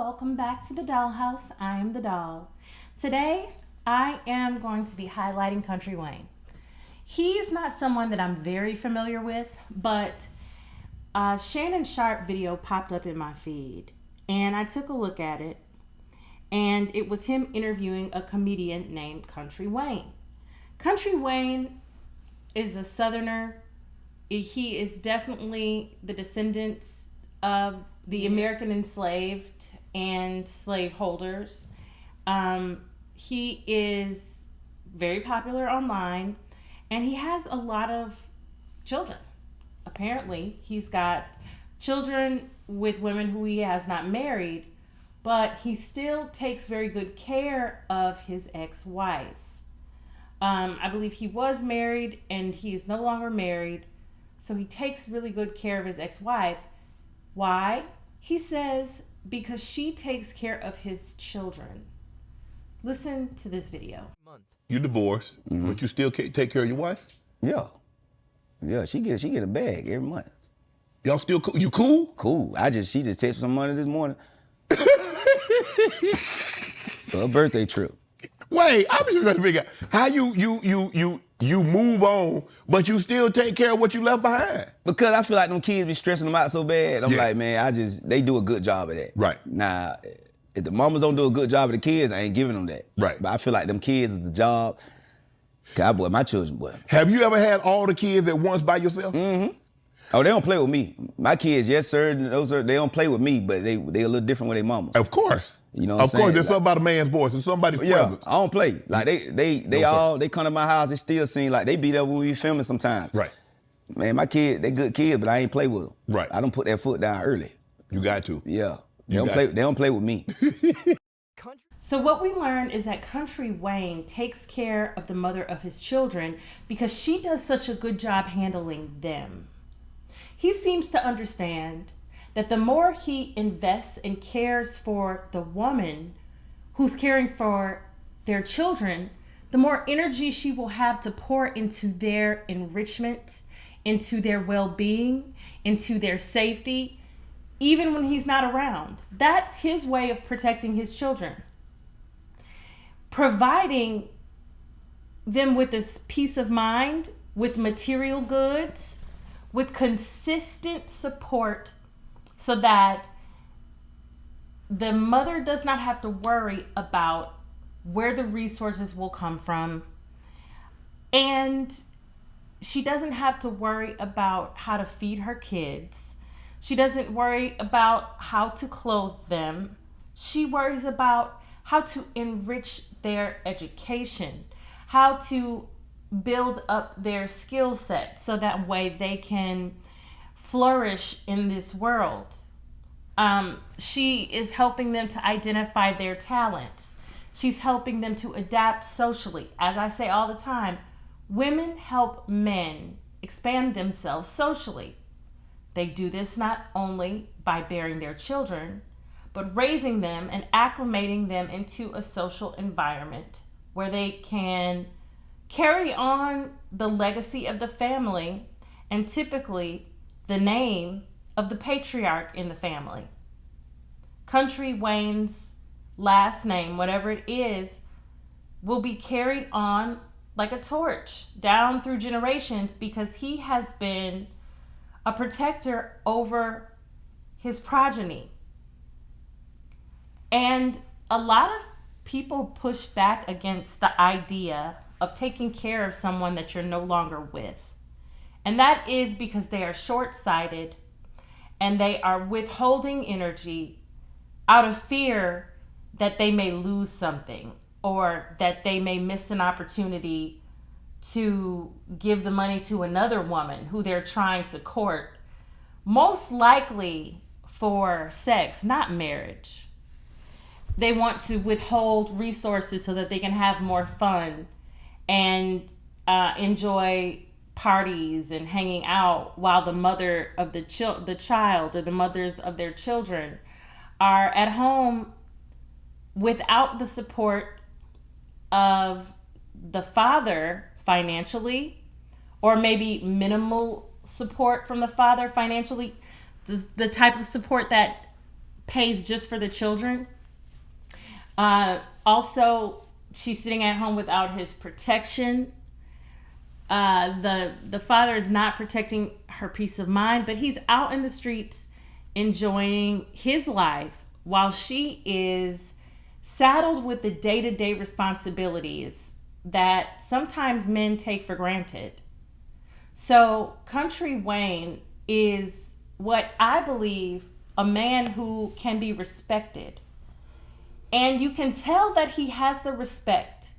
welcome back to the Dollhouse. I am the doll. Today, I am going to be highlighting Country Wayne. He's not someone that I'm very familiar with, but a Shannon Sharpe video popped up in my feed, and I took a look at it, and it was him interviewing a comedian named Country Wayne. Country Wayne is a Southerner. He is definitely the descendants of the American enslaved and slaveholders. He is very popular online, and he has a lot of children. Apparently, he's got children with women who he has not married, but he still takes very good care of his ex-wife. I believe he was married, and he is no longer married, so he takes really good care of his ex-wife. Why? He says because she takes care of his children. Listen to this video. You divorced, but you still take care of your wife? Yeah. Yeah, she get a bag every month. Y'all still cool? You cool? Cool. She just texted some money this morning. For a birthday trip. Wait, I'm just trying to figure out how you move on, but you still take care of what you left behind. Because I feel like them kids be stressing them out so bad. I'm like, man, they do a good job of that. Right. Now, if the mamas don't do a good job of the kids, I ain't giving them that. Right. But I feel like them kids is the job. God, my children, boy. Have you ever had all the kids at once by yourself? Mm-hmm. Oh, they don't play with me. My kids, yes, sir, they don't play with me, but they a little different with their mamas. Of course. You know what I'm saying? Of course, there's something about a man's voice and somebody's presence. I don't play. Like they come to my house, they still seem like they be there when we filming sometimes. Right. Man, my kids, they good kids, but I ain't play with them. Right. I don't put that foot down early. You got to. Yeah. They don't play with me. So what we learned is that Country Wayne takes care of the mother of his children because she does such a good job handling them. He seems to understand that the more he invests and cares for the woman who's caring for their children, the more energy she will have to pour into their enrichment, into their well-being, into their safety, even when he's not around. That's his way of protecting his children. Providing them with this peace of mind, with material goods, with consistent support so that the mother does not have to worry about where the resources will come from. And she doesn't have to worry about how to feed her kids. She doesn't worry about how to clothe them. She worries about how to enrich their education, how to build up their skill set so that way they can flourish in this world. She is helping them to identify their talents. She's helping them to adapt socially. As I say all the time, women help men expand themselves socially. They do this not only by bearing their children, but raising them and acclimating them into a social environment where they can carry on the legacy of the family and typically the name of the patriarch in the family. Country Wayne's last name, whatever it is, will be carried on like a torch down through generations because he has been a protector over his progeny. And a lot of people push back against the idea of taking care of someone that you're no longer with. And that is because they are short-sighted and they are withholding energy out of fear that they may lose something or that they may miss an opportunity to give the money to another woman who they're trying to court, most likely for sex, not marriage. They want to withhold resources so that they can have more fun and enjoy parties and hanging out while the mother of the child or the mothers of their children are at home without the support of the father financially, or maybe minimal support from the father financially, the type of support that pays just for the children. Also, she's sitting at home without his protection. The father is not protecting her peace of mind, but he's out in the streets enjoying his life while she is saddled with the day-to-day responsibilities that sometimes men take for granted. So Country Wayne is what I believe a man who can be respected. And you can tell that he has the respect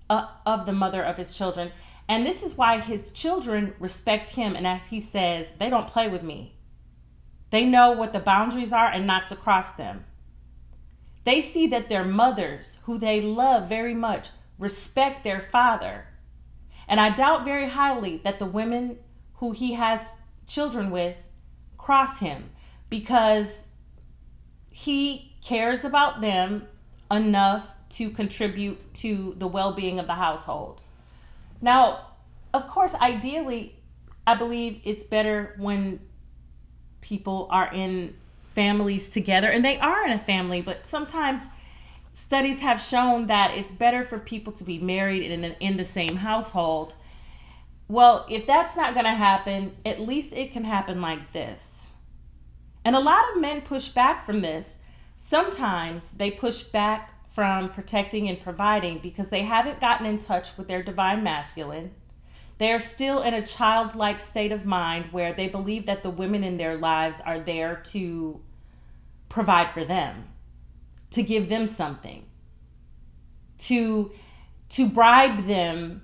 of the mother of his children. And this is why his children respect him. And as he says, they don't play with me. They know what the boundaries are and not to cross them. They see that their mothers, who they love very much, respect their father. And I doubt very highly that the women who he has children with cross him, because he cares about them enough to contribute to the well-being of the household. Now, of course, ideally, I believe it's better when people are in families together, and they are in a family, but sometimes studies have shown that it's better for people to be married in the same household. Well, if that's not going to happen, at least it can happen like this. And a lot of men push back from this. Sometimes they push back from protecting and providing because they haven't gotten in touch with their divine masculine. They are still in a childlike state of mind where they believe that the women in their lives are there to provide for them, to give them something, to bribe them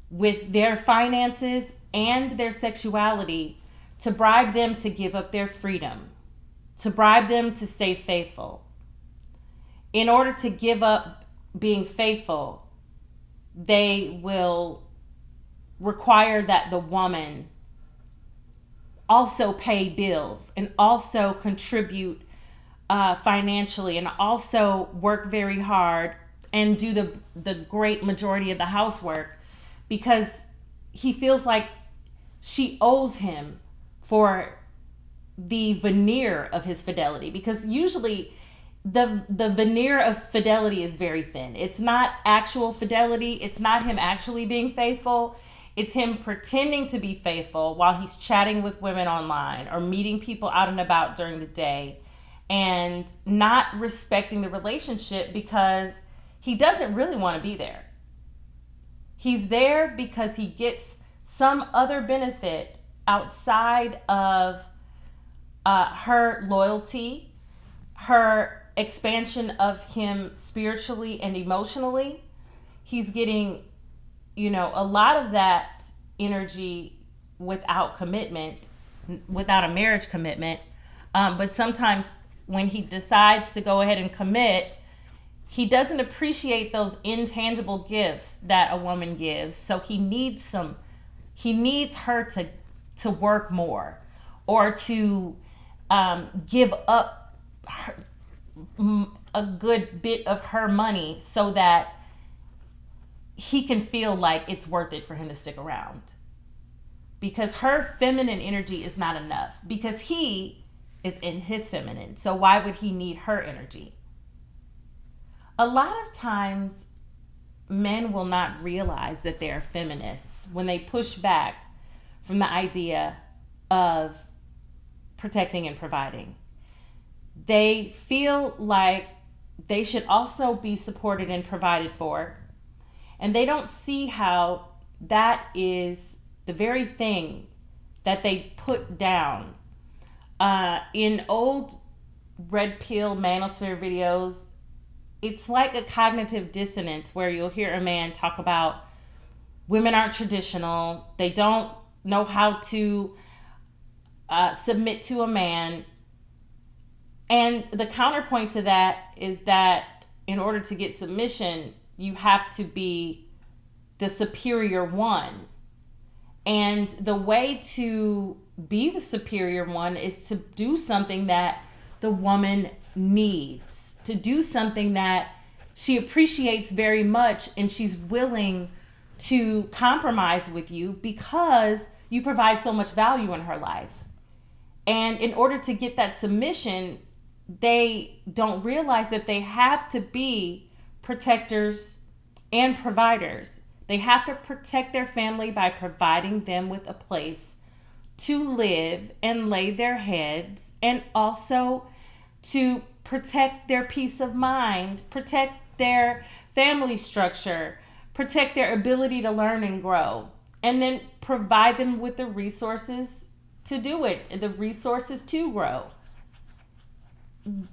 with their finances and their sexuality, to bribe them to give up their freedom, to bribe them to stay faithful. In order to give up being faithful, they will require that the woman also pay bills and also contribute financially and also work very hard and do the great majority of the housework, because he feels like she owes him for the veneer of his fidelity. Because usually the veneer of fidelity is very thin. It's not actual fidelity. It's not him actually being faithful. It's him pretending to be faithful while he's chatting with women online or meeting people out and about during the day, and not respecting the relationship because he doesn't really want to be there. He's there because he gets some other benefit outside of her loyalty, her expansion of him spiritually and emotionally. He's getting, a lot of that energy without commitment, without a marriage commitment. But sometimes when he decides to go ahead and commit, he doesn't appreciate those intangible gifts that a woman gives. So he needs her to work more, or to give up a good bit of her money so that he can feel like it's worth it for him to stick around. Because her feminine energy is not enough, because he is in his feminine. So why would he need her energy? A lot of times men will not realize that they're feminists when they push back from the idea of protecting and providing. They feel like they should also be supported and provided for. And they don't see how that is the very thing that they put down. In old Red Pill Manosphere videos, it's like a cognitive dissonance where you'll hear a man talk about women aren't traditional. They don't know how to submit to a man. And the counterpoint to that is that in order to get submission, you have to be the superior one. And the way to be the superior one is to do something that the woman needs, to do something that she appreciates very much, and she's willing to compromise with you because you provide so much value in her life. And in order to get that submission, they don't realize that they have to be protectors and providers. They have to protect their family by providing them with a place to live and lay their heads, and also to protect their peace of mind, protect their family structure, protect their ability to learn and grow, and then provide them with the resources to do it, the resources to grow.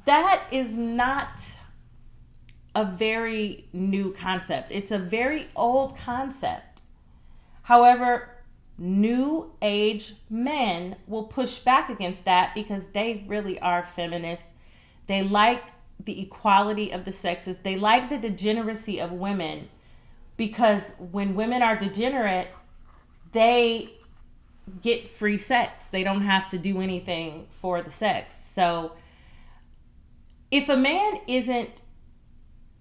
That is not a very new concept. It's a very old concept. However, new age men will push back against that because they really are feminists. They like the equality of the sexes. They like the degeneracy of women, because when women are degenerate, they get free sex. They don't have to do anything for the sex. So if a man isn't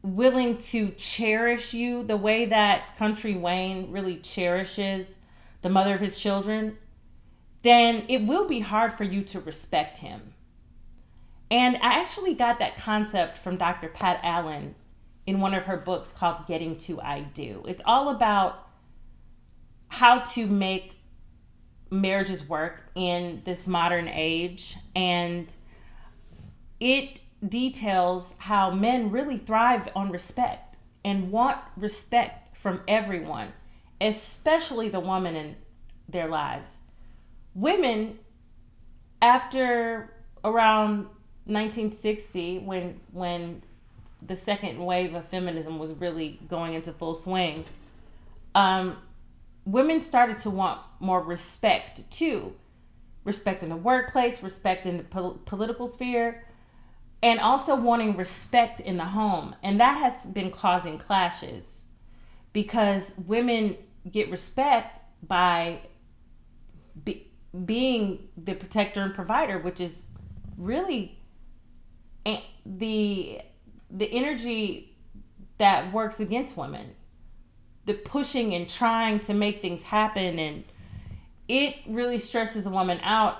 willing to cherish you the way that Country Wayne really cherishes the mother of his children, then it will be hard for you to respect him. And I actually got that concept from Dr. Pat Allen in one of her books called Getting to I Do. It's all about how to make marriages work in this modern age. And it details how men really thrive on respect and want respect from everyone, especially the woman in their lives. Women, after around 1960, when the second wave of feminism was really going into full swing, women started to want more respect too. Respect in the workplace, respect in the political sphere, and also wanting respect in the home. And that has been causing clashes, because women get respect by being the protector and provider, which is really the energy that works against women. The pushing and trying to make things happen, and it really stresses a woman out.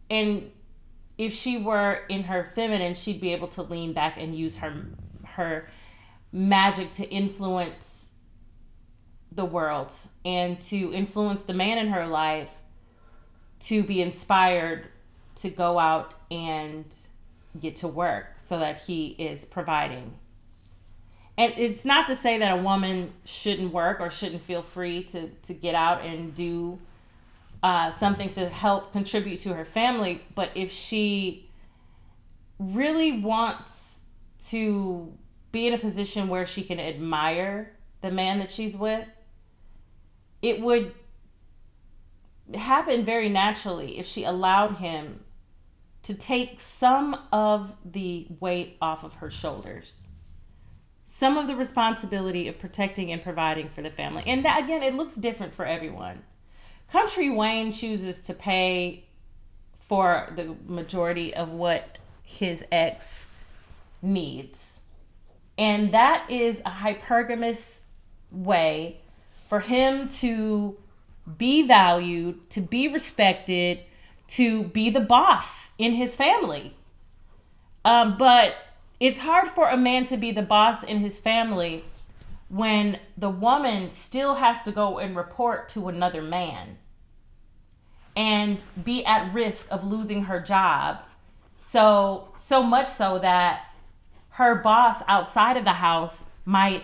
And if she were in her feminine, she'd be able to lean back and use her magic to influence the world and to influence the man in her life to be inspired to go out and get to work so that he is providing. And it's not to say that a woman shouldn't work or shouldn't feel free to get out and do something to help contribute to her family. But if she really wants to be in a position where she can admire the man that she's with, it would happen very naturally if she allowed him to take some of the weight off of her shoulders, some of the responsibility of protecting and providing for the family. And that, again, it looks different for everyone. Country Wayne chooses to pay for the majority of what his ex needs. And that is a hypergamous way for him to be valued, to be respected, to be the boss in his family. But it's hard for a man to be the boss in his family when the woman still has to go and report to another man and be at risk of losing her job. So much so that her boss outside of the house might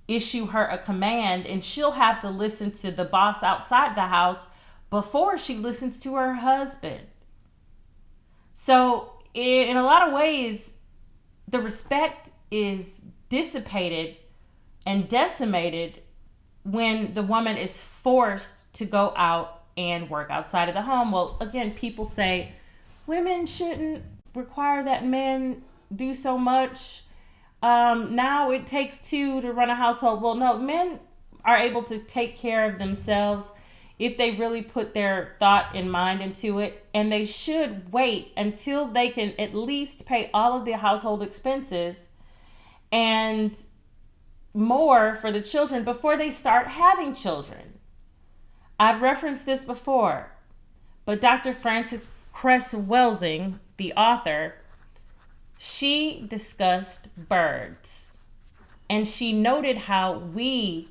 issue her a command, and she'll have to listen to the boss outside the house before she listens to her husband. So in a lot of ways, the respect is dissipated and decimated when the woman is forced to go out and work outside of the home. Well, again, people say women shouldn't require that men do so much. Now it takes two to run a household. Well, no, men are able to take care of themselves if they really put their thought and mind into it. And they should wait until they can at least pay all of the household expenses and more for the children before they start having children. I've referenced this before, but Dr. Frances Cress Welsing, the author, she discussed birds. And she noted how we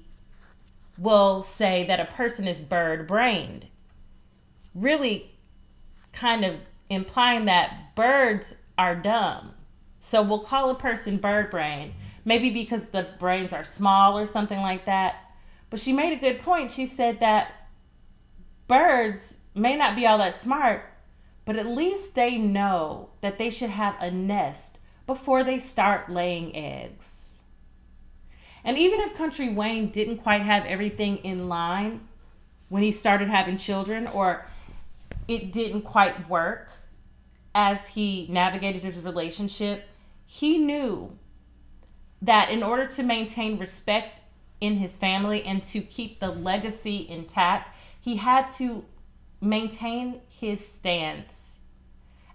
will say that a person is bird-brained, really kind of implying that birds are dumb. So we'll call a person bird-brained, maybe because the brains are small or something like that. But she made a good point. She said that birds may not be all that smart, but at least they know that they should have a nest before they start laying eggs. And even if Country Wayne didn't quite have everything in line when he started having children, or it didn't quite work as he navigated his relationship, he knew that in order to maintain respect in his family and to keep the legacy intact, he had to maintain his stance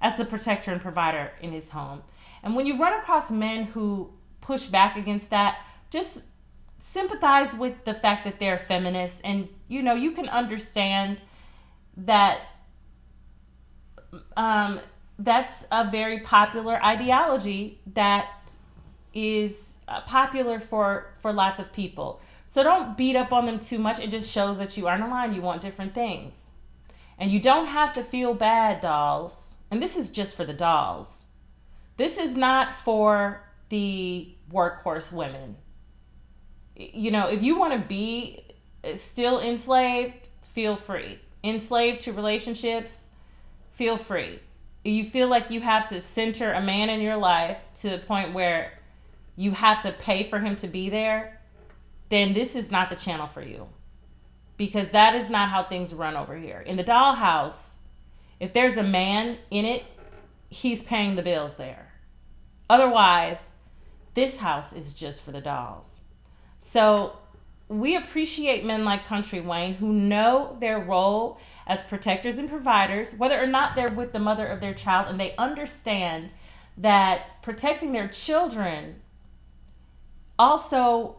as the protector and provider in his home. And when you run across men who push back against that, just sympathize with the fact that they're feminists, and you can understand that that's a very popular ideology that is popular for lots of people. So don't beat up on them too much. It just shows that you aren't aligned. You want different things. And you don't have to feel bad, dolls. And this is just for the dolls. This is not for the workhorse women. If you want to be still enslaved, feel free. Enslaved to relationships, feel free. You feel like you have to center a man in your life to the point where you have to pay for him to be there, then this is not the channel for you. Because that is not how things run over here. In the dollhouse, if there's a man in it, he's paying the bills there. Otherwise, this house is just for the dolls. So we appreciate men like Country Wayne who know their role as protectors and providers, whether or not they're with the mother of their child, and they understand that protecting their children also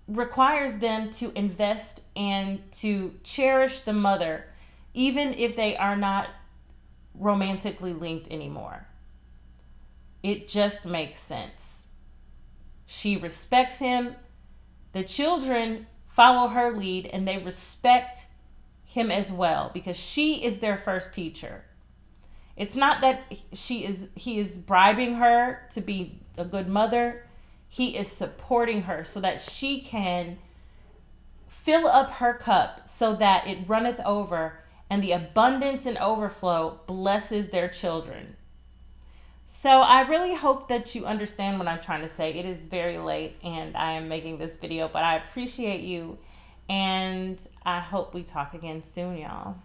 requires them to invest and to cherish the mother, even if they are not romantically linked anymore. It just makes sense. She respects him. The children follow her lead, and they respect him as well because she is their first teacher. It's not that he is bribing her to be a good mother. He is supporting her so that she can fill up her cup so that it runneth over, and the abundance and overflow blesses their children. So I really hope that you understand what I'm trying to say. It is very late and I am making this video, but I appreciate you, and I hope we talk again soon, y'all.